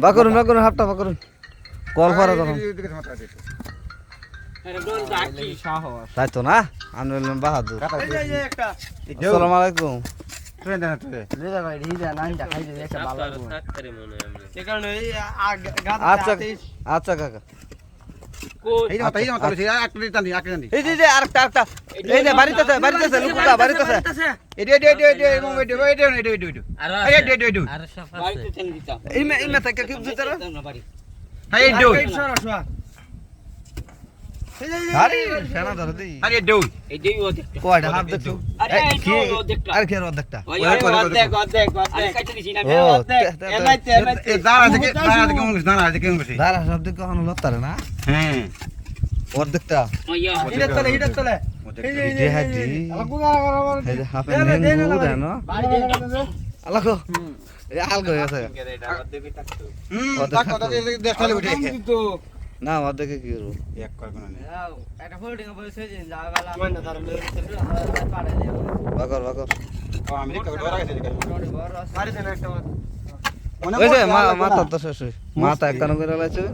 বাকরুন হাফটা বাকরুন কল করা তখন তাই তো না আমি বললাম বাহাদুর আসসালামু আলাইকুম আচ্ছা আচ্ছা কাকা অর্ধেকটা না অর্ধেকে কি মাথা তো শেষ মাথা এক কানো করে লাগছে